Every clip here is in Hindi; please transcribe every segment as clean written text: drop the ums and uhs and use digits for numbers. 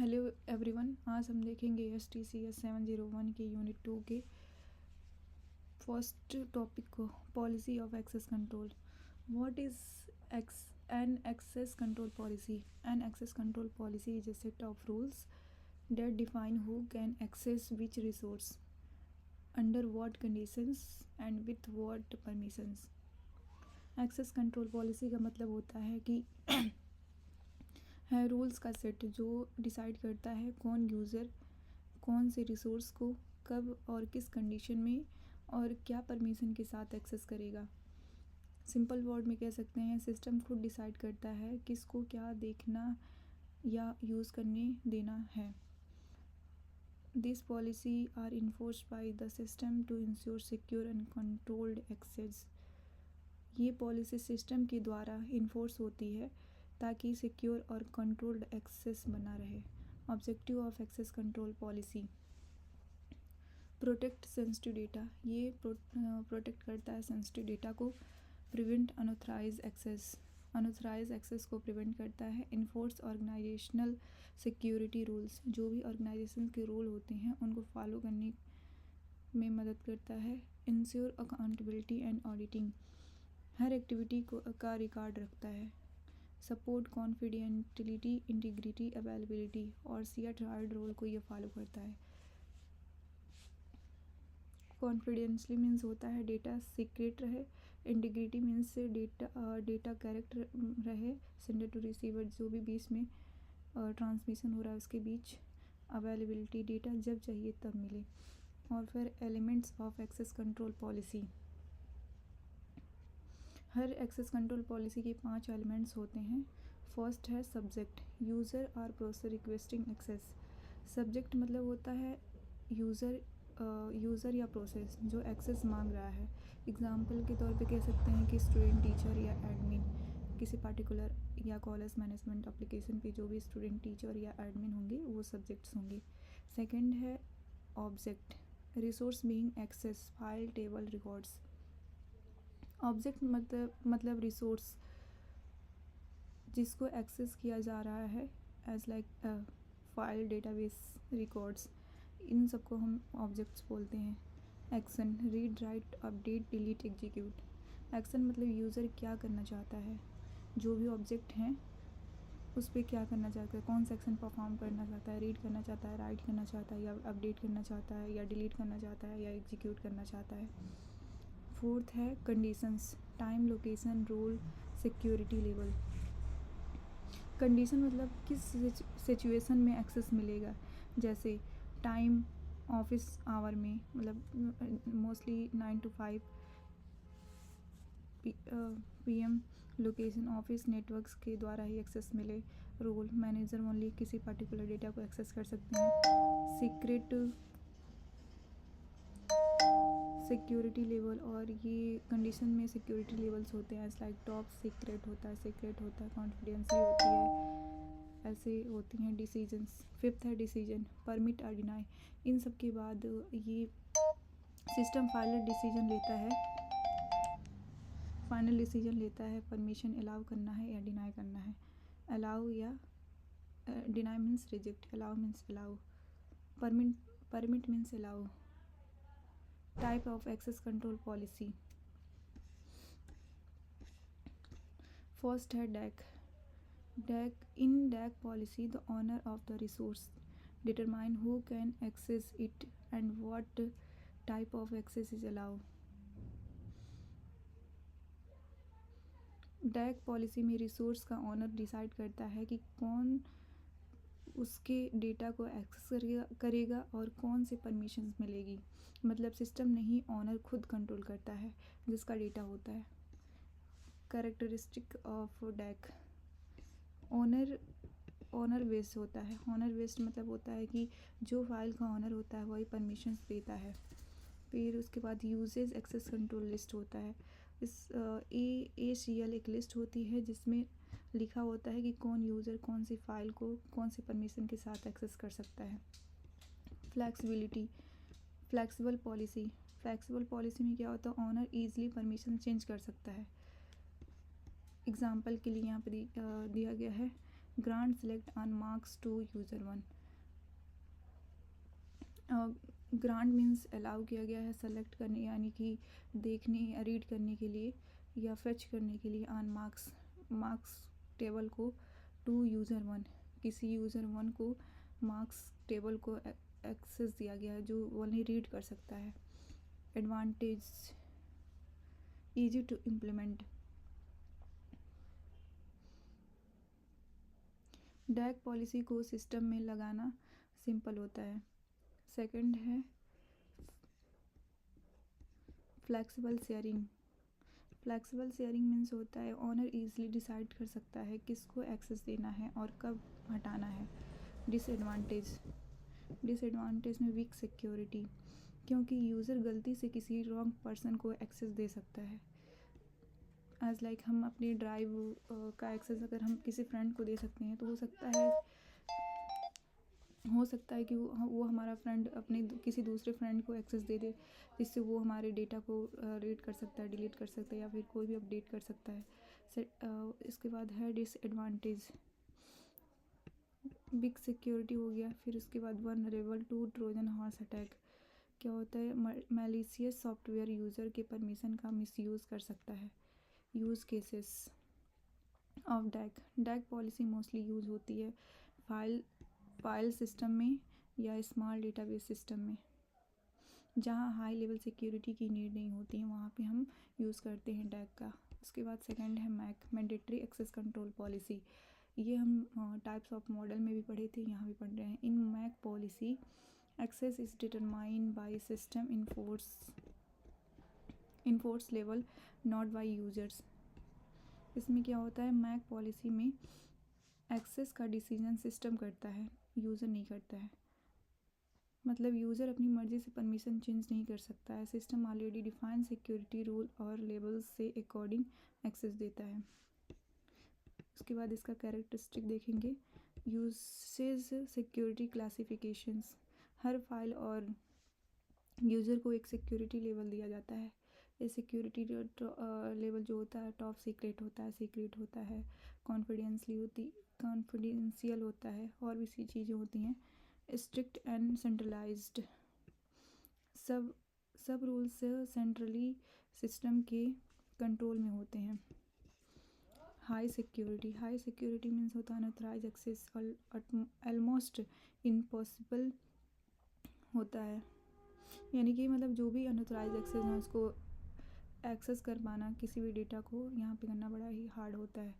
हेलो एवरीवन, आज हम देखेंगे STCS 701 के यूनिट 2 के फर्स्ट टॉपिक को, policy of access control. What is an access control policy? An access control policy is a set of rules that define who can access which resource, under what conditions and with what permissions. Access control policy का मतलब होता है कि है रूल्स का सेट जो डिसाइड करता है कौन यूज़र कौन से रिसोर्स को कब और किस कंडीशन में और क्या परमिशन के साथ एक्सेस करेगा। सिंपल वर्ड में कह सकते हैं सिस्टम खुद डिसाइड करता है किसको क्या देखना या यूज़ करने देना है। This policy are enforced by the system to ensure secure and controlled access. ये पॉलिसी सिस्टम के द्वारा इन्फोर्स होती है ताकि सिक्योर और कंट्रोल्ड एक्सेस बना रहे। Objective of access control policy: protect sensitive data. ये प्रोटेक्ट करता है सेंसिटिव डेटा को। प्रिवेंट अनऑथराइज एक्सेस को प्रिवेंट करता है। Enforce organisational security rules. जो भी ऑर्गेनाइजेशन के रूल होते हैं उनको फॉलो करने में मदद करता है। Ensure accountability and auditing. Her activity का रिकॉर्ड रखता है। सपोर्ट कॉन्फिडेंटियलिटी, इंटीग्रिटी, अवेलेबिलिटी और CA-triad रोल को ये फॉलो करता है। कॉन्फिडेंशली मीन्स होता है डेटा सीक्रेट रहे। इंटीग्रिटी मीन्स से डेटा करेक्ट रहे सेंडर टू रिसीवर, जो भी बीच में ट्रांसमिशन हो रहा है उसके बीच। अवेलेबिलिटी, डेटा जब चाहिए तब मिले। और फिर elements of access control policy. हर एक्सेस कंट्रोल पॉलिसी के 5 एलिमेंट्स होते हैं। फर्स्ट है सब्जेक्ट, यूज़र और प्रोसेस रिक्वेस्टिंग एक्सेस। सब्जेक्ट मतलब होता है यूज़र या प्रोसेस जो एक्सेस मांग रहा है। एग्जाम्पल के तौर पे कह सकते हैं कि स्टूडेंट, टीचर या एडमिन। किसी पार्टिकुलर या कॉलेज मैनेजमेंट एप्लीकेशन पे जो भी स्टूडेंट, टीचर या एडमिन होंगे वो सब्जेक्ट्स होंगे। सेकंड है object, resource being access, file, table, records. Object मतलब रिसोर्स जिसको एक्सेस किया जा रहा है, as like file, database, records, इन सबको हम ऑब्जेक्ट्स बोलते हैं। Action, read, write, update, delete, execute. Action मतलब यूज़र क्या करना चाहता है, जो भी ऑब्जेक्ट हैं उस पर क्या करना चाहता है, कौन सा एक्शन परफॉर्म करना चाहता है, रीड करना चाहता है, राइट करना चाहता है या अपडेट करना चाहता है या डिलीट करना चाहता है या एग्जीक्यूट करना चाहता है। फोर्थ है conditions, time, location, role, security level. Condition मतलब किस सिचुएशन में एक्सेस मिलेगा, जैसे टाइम ऑफिस आवर में, मतलब mostly 9 to 5 PM। Location office networks के द्वारा ही एक्सेस मिले। रोल, मैनेजर ओनली किसी पर्टिकुलर डेटा को एक्सेस कर सकते हैं। सीक्रेट, सिक्योरिटी लेवल, और ये कंडीशन में सिक्योरिटी लेवल्स होते हैं, लाइक टॉप सीक्रेट होता है, कॉन्फिडेंशियल होती है, ऐसे होती हैं डिसीजंस। फिफ्थ है डिसीजन, परमिट और डिनाई। इन सब के बाद ये सिस्टम फाइनल डिसीजन लेता है परमिशन अलाउ करना है या डिनाई करना है। अलाउ या deny means reject, allow means allow, permit means allow. Type of access control policy. First है DAC। In DAC policy the owner of the resource determine who can access it and what type of access is allow. DAC policy में रिसोर्स का ओनर डिसाइड करता है कि कौन उसके डेटा को एक्सेस करेगा और कौन से परमिशंस मिलेगी। मतलब सिस्टम नहीं, ओनर खुद कंट्रोल करता है जिसका डेटा होता है। Characteristic of DAC, owner based होता है। ओनर बेस्ड मतलब होता है कि जो फाइल का ओनर होता है वही परमिशंस देता है। फिर उसके बाद यूजेज एक्सेस कंट्रोल लिस्ट होता है। इस ACL एक लिस्ट होती है जिसमें लिखा होता है कि कौन यूज़र कौन सी फाइल को कौन सी परमिशन के साथ एक्सेस कर सकता है। फ्लेक्सिबल पॉलिसी में क्या होता है, ओनर ईजिली परमिशन चेंज कर सकता है। एग्जाम्पल के लिए यहाँ पर दिया गया है grant select on marks to user 1। Grant means allow किया गया है सेलेक्ट करने यानी कि देखने या रीड करने के लिए या फेच करने के लिए ऑन मार्क्स टेबल को टू यूज़र 1, किसी यूज़र 1 को मार्क्स टेबल को एक्सेस दिया गया है जो ओनली रीड कर सकता है। Advantage easy to implement. DAC policy को सिस्टम में लगाना सिंपल होता है। सेकंड है flexible sharing. Flexible sharing means होता है ओनर ईजिली डिसाइड कर सकता है किसको एक्सेस देना है और कब हटाना है। डिसएडवांटेज में वीक सिक्योरिटी, क्योंकि यूज़र गलती से किसी रॉन्ग पर्सन को एक्सेस दे सकता है। एज लाइक हम अपनी ड्राइव का एक्सेस अगर हम किसी फ्रेंड को दे सकते हैं तो हो सकता है कि वो हमारा फ्रेंड अपने किसी दूसरे फ्रेंड को एक्सेस दे दे, जिससे वो हमारे डेटा को रीड कर सकता है, डिलीट कर सकता है या फिर कोई भी अपडेट कर सकता है। इसके बाद है डिसएडवांटेज। बिग सिक्योरिटी हो गया। फिर उसके बाद vulnerable to Trojan horse attack. क्या होता है, मैलिशियस सॉफ्टवेयर यूज़र के परमिशन का मिसयूज़ कर सकता है। Use cases of DAC policy mostly use होती है फाइल सिस्टम में या स्मॉल डेटाबेस सिस्टम में जहाँ हाई लेवल सिक्योरिटी की नीड नहीं होती है, वहाँ पे हम यूज़ करते हैं डैक का। उसके बाद सेकंड है मैंडेटरी एक्सेस कंट्रोल पॉलिसी। ये हम टाइप्स ऑफ मॉडल में भी पढ़े थे, यहाँ भी पढ़ रहे हैं। In MAC policy access is determined by system enforce level not by users. इसमें क्या होता है, मैक पॉलिसी में एक्सेस का डिसीजन सिस्टम करता है, यूज़र नहीं करता है। मतलब यूज़र अपनी मर्ज़ी से परमिशन चेंज नहीं कर सकता है। System already define security rule और लेबल्स से अकॉर्डिंग एक्सेस देता है। उसके बाद इसका कैरेक्टरिस्टिक देखेंगे। Usage security classifications. हर फाइल और यूज़र को एक सिक्योरिटी लेवल दिया जाता है। ये सिक्योरिटी लेवल जो होता है टॉप सीक्रेट होता है, कॉन्फिडेंशियल होता है और भी सी चीज़ें होती हैं। Strict and centralised. सब रूल्स सेंट्रली सिस्टम के कंट्रोल में होते हैं। हाई सिक्योरिटी मीन्स होता है अनऑथराइज एक्सेस ऑलमोस्ट इम्पॉसिबल होता है, यानी कि मतलब जो भी अनऑथराइज एक्सेस है उसको एक्सेस कर पाना किसी भी डेटा को यहाँ पे करना बड़ा ही हार्ड होता है।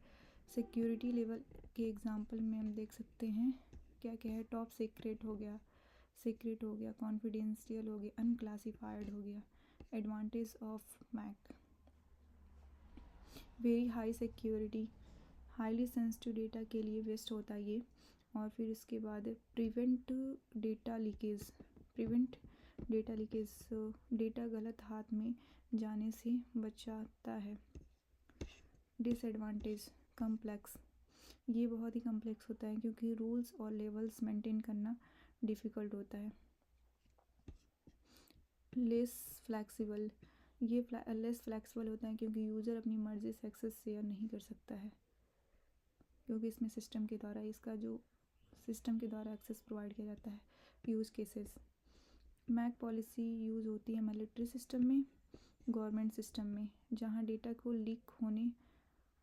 सिक्योरिटी लेवल के एग्जांपल में हम देख सकते हैं क्या क्या है। टॉप सीक्रेट हो गया, कॉन्फिडेंशियल हो गया, अनक्लासिफाइड हो गया। Advantage of MAC, very high security, highly sensitive data के लिए बेस्ट होता है ये। और फिर इसके बाद प्रिवेंट डेटा लीकेज, डेटा गलत हाथ में जाने से बचाता है। डिसएडवांटेज कम्प्लेक्स, ये बहुत ही कम्प्लेक्स होता है क्योंकि रूल्स और लेवल्स मेंटेन करना डिफ़िकल्ट होता है। लेस फ्लैक्सिबल, ये लेस फ्लैक्सिबल होता है क्योंकि यूज़र अपनी मर्ज़ी से एक्सेस शेयर नहीं कर सकता है, क्योंकि इसमें सिस्टम के द्वारा एक्सेस प्रोवाइड किया जाता है। Use cases, MAC policy use होती है मिलिट्री सिस्टम में, गवर्नमेंट सिस्टम में, जहाँ डेटा को लीक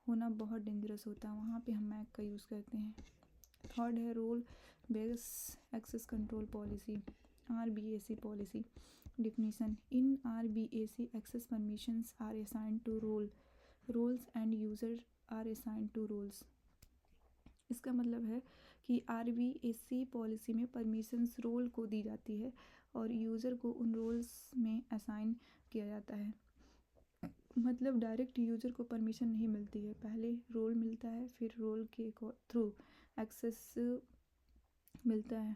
होना बहुत डेंजरस होता है, वहाँ पे हम मैक का यूज़ करते हैं। थर्ड है role base access control policy, RBAC policy. Definition: in RBAC, access permissions are assigned to roles and user are assigned to roles। इसका मतलब है कि RBAC पॉलिसी में परमिशंस रोल को दी जाती है और यूज़र को उन रोल्स में असाइन किया जाता है। मतलब डायरेक्ट यूज़र को परमिशन नहीं मिलती है, पहले रोल मिलता है फिर रोल के थ्रू एक्सेस मिलता है।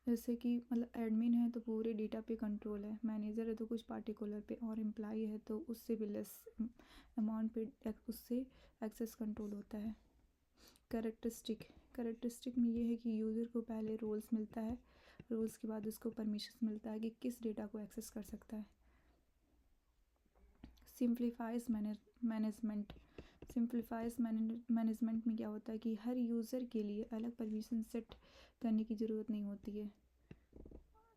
जैसे कि मतलब एडमिन है तो पूरे डेटा पे कंट्रोल है, मैनेजर है तो कुछ पार्टिकुलर पे, और एम्प्लॉई है तो उससे भी लेस अमाउंट पे उससे एक्सेस कंट्रोल होता है। कैरेक्टरिस्टिक में ये है कि यूज़र को पहले रोल्स मिलता है, रोल्स के बाद उसको परमिशन मिलता है कि किस डेटा को एक्सेस कर सकता है। सिंप्लीफाइज मैनेजमेंट, सिंप्लीफाइज मैनेजमेंट में क्या होता है कि हर यूज़र के लिए अलग परमिशन सेट करने की ज़रूरत नहीं होती है।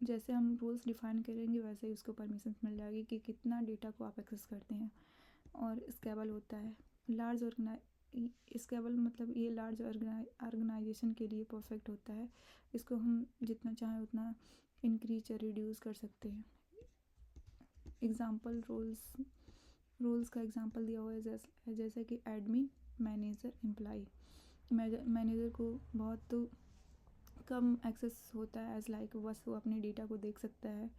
जैसे हम रूल्स डिफाइन करेंगे वैसे ही उसको परमिशन मिल जाएगी कि कितना डेटा को आप एक्सेस करते हैं। और स्केलेबल होता है। स्केलेबल मतलब ये लार्ज ऑर्गेनाइजेशन के लिए परफेक्ट होता है। इसको हम जितना चाहें उतना इंक्रीज या रिड्यूस कर सकते हैं। एग्जांपल रोल्स का एग्जांपल दिया हुआ है जैसे कि एडमिन, मैनेजर, एम्प्लॉय। मैनेजर को बहुत कम एक्सेस होता है एज लाइक बस वो अपने डेटा को देख सकता है।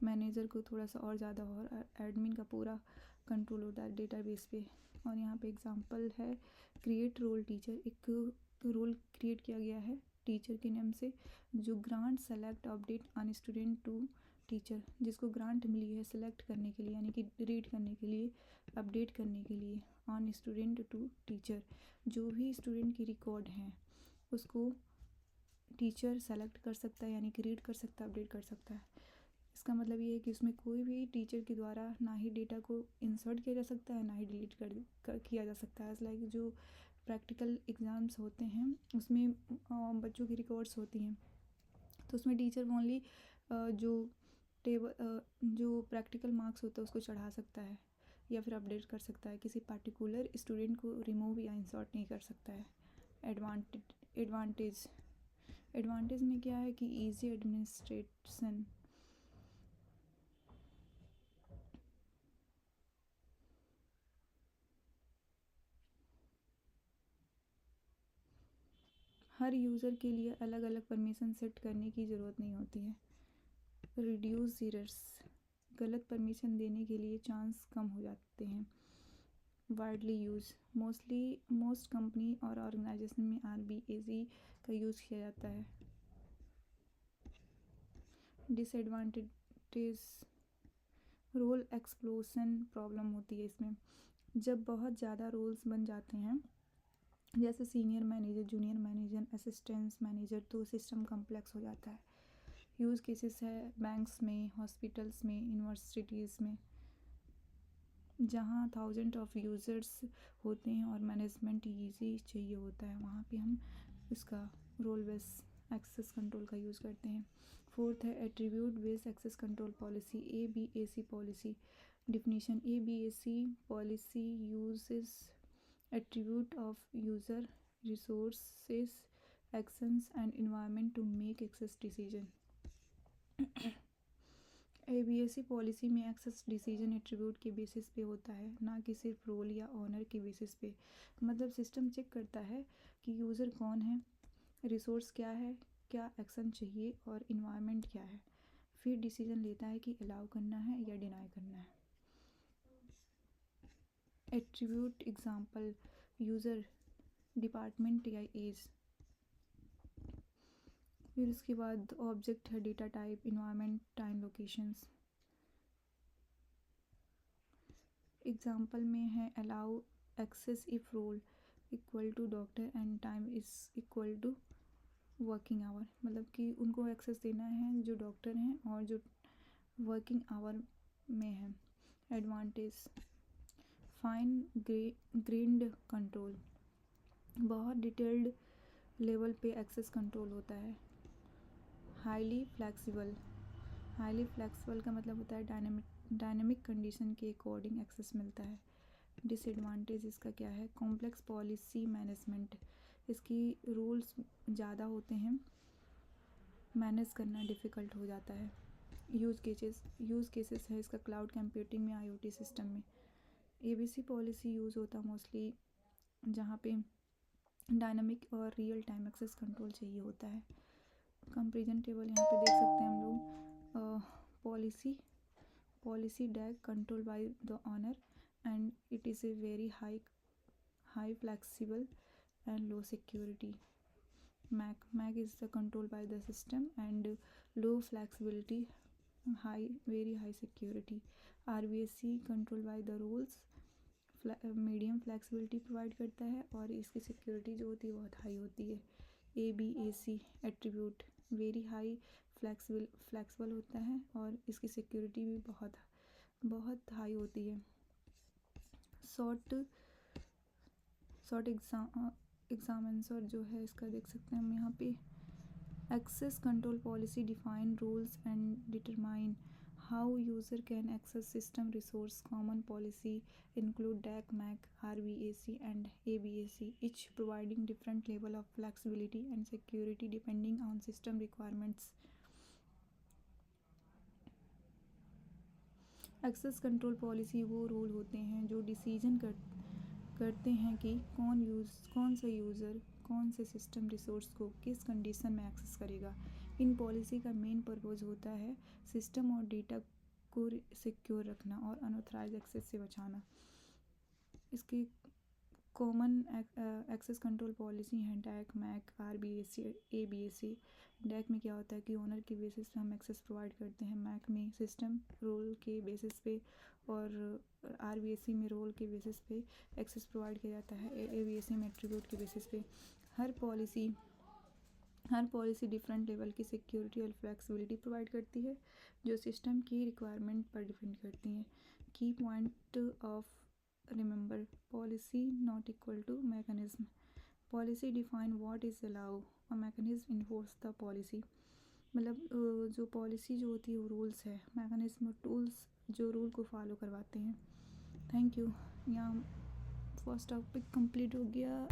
मैनेजर को थोड़ा सा और ज़्यादा और एडमिन का पूरा कंट्रोल होता है डेटाबेस पे। और यहाँ पे एग्जांपल है क्रिएट रोल टीचर। एक रोल क्रिएट किया गया है टीचर के नाम से जो grant select update on student to teacher, जिसको ग्रांट मिली है सेलेक्ट करने के लिए यानी कि रीड करने के लिए, अपडेट करने के लिए ऑन स्टूडेंट टू टीचर। जो भी स्टूडेंट की रिकॉर्ड हैं उसको टीचर सेलेक्ट कर सकता है यानी कि रीड कर सकता है, अपडेट कर सकता है। इसका मतलब ये है कि उसमें कोई भी टीचर के द्वारा ना ही डेटा को इंसर्ट किया जा सकता है ना ही डिलीट किया जा सकता है। लाइक जो प्रैक्टिकल एग्ज़ाम्स होते हैं उसमें बच्चों की रिकॉर्ड्स होती हैं तो उसमें टीचर ओनली जो प्रैक्टिकल मार्क्स होता है उसको चढ़ा सकता है या फिर अपडेट कर सकता है। किसी पार्टिकुलर स्टूडेंट को रिमूव या इंसर्ट नहीं कर सकता है। एडवांटेज में क्या है कि इजी एडमिनिस्ट्रेशन। हर यूज़र के लिए अलग अलग परमिशन सेट करने की ज़रूरत नहीं होती है। रिड्यूस एरर्स, गलत परमिशन देने के लिए चांस कम हो जाते हैं। वाइडली यूज़, मोस्ट कंपनी और ऑर्गेनाइजेशन में RBAC का यूज़ किया जाता है। डिसएडवांटेज, रोल एक्सप्लोसन प्रॉब्लम होती है इसमें। जब बहुत ज़्यादा रोल्स बन जाते हैं जैसे senior manager, junior manager, assistant manager तो सिस्टम कॉम्प्लेक्स हो जाता है। यूज़ केसेस है बैंक्स में, हॉस्पिटल्स में, यूनिवर्सिटीज़ में जहाँ थाउजेंड ऑफ यूज़र्स होते हैं और मैनेजमेंट ईजी चाहिए होता है, वहाँ पे हम इसका रोल बेस एक्सेस कंट्रोल का यूज़ करते हैं। फोर्थ है attribute based access control policy, ABAC policy. Definition, ABAC policy uses attribute of user, resources, actions and environment to make access decision। ABAC policy में एक्सेस डिसीजन एट्रीब्यूट के बेसिस पे होता है ना कि सिर्फ रोल या ऑनर के बेसिस पे। मतलब सिस्टम चेक करता है कि यूज़र कौन है, रिसोर्स क्या है, क्या एक्शन चाहिए और इन्वायरमेंट क्या है, फिर डिसीजन लेता है कि अलाउ करना है या डिनाई करना है। एट्रीब्यूट एग्जांपल यूज़र, डिपार्टमेंट या एज। फिर उसके बाद ऑब्जेक्ट है data type, environment, time, locations. Example में है allow access if role equal to doctor and time is equal to working hour. मतलब कि उनको एक्सेस देना है जो डॉक्टर हैं और जो वर्किंग आवर में है। एडवांटेज, फाइन ग्रेन्ड कंट्रोल, बहुत डिटेल्ड लेवल पे एक्सेस कंट्रोल होता है। हाईली फ्लेक्सिबल का मतलब होता है डायनेमिक कंडीशन के अकॉर्डिंग एक्सेस मिलता है। डिसएडवांटेज इसका क्या है, कॉम्प्लेक्स पॉलिसी मैनेजमेंट, इसकी रूल्स ज़्यादा होते हैं, मैनेज करना डिफ़िकल्ट हो जाता है। यूज़ केसेस है इसका क्लाउड कंप्यूटिंग में, IoT सिस्टम में। ABC पॉलिसी यूज़ होता है मोस्टली जहाँ पे डायनामिक और रियल टाइम एक्सेस कंट्रोल चाहिए होता है। कंपेरिजन टेबल यहाँ पे देख सकते हैं हम लोग। Policy DAC control by the owner and it is a very high flexible and low security. MAC is the control by the system and low flexibility, very high security. RBAC control by the rules, medium flexibility provide करता है और इसकी सिक्योरिटी जो होती है बहुत हाई होती है। ABAC attribute very high flexible होता है और इसकी सिक्योरिटी भी बहुत हाई होती है। शॉर्ट एग्ज़ाम आंसर जो है इसका देख सकते हैं हम यहाँ पे। Access control policy define rules and determine how user can access system resource. Common policy include DAC, MAC, RBAC and ABAC, each providing different level of flexibility and security depending on system requirements. Access control policy वो रूल होते हैं जो डिसीजन करते हैं कि कौन सा यूज़र कौन से सिस्टम रिसोर्स को किस कंडीशन में एक्सेस करेगा। इन पॉलिसी का मेन पर्पज़ होता है सिस्टम और डेटा को सिक्योर रखना और अनऑथराइज एक्सेस से बचाना। इसकी कॉमन एक्सेस कंट्रोल पॉलिसी हैं DAC, MAC, RBAC, ABAC। DAC में क्या होता है कि ओनर की बेसिस पे हम एक्सेस प्रोवाइड करते हैं, मैक में सिस्टम रोल के बेसिस पे और RBAC में रोल के बेसिस पे एक्सेस प्रोवाइड किया जाता है, ABAC में एट्रीब्यूट के बेसिस पे। हर पॉलिसी डिफरेंट लेवल की सिक्योरिटी और फ्लेक्सिबिलिटी प्रोवाइड करती है जो सिस्टम की रिक्वायरमेंट पर डिपेंड करती हैं। की point of remember, policy not equal to mechanism. Policy define what is allow, और मैकेनिज्म इन्फोर्स द पॉलिसी। मतलब जो पॉलिसी जो होती है वो रूल्स है, मैकेनिज्म टूल्स जो रूल को फॉलो करवाते हैं। Thank you. यहाँ फर्स्ट टॉपिक कंप्लीट हो गया।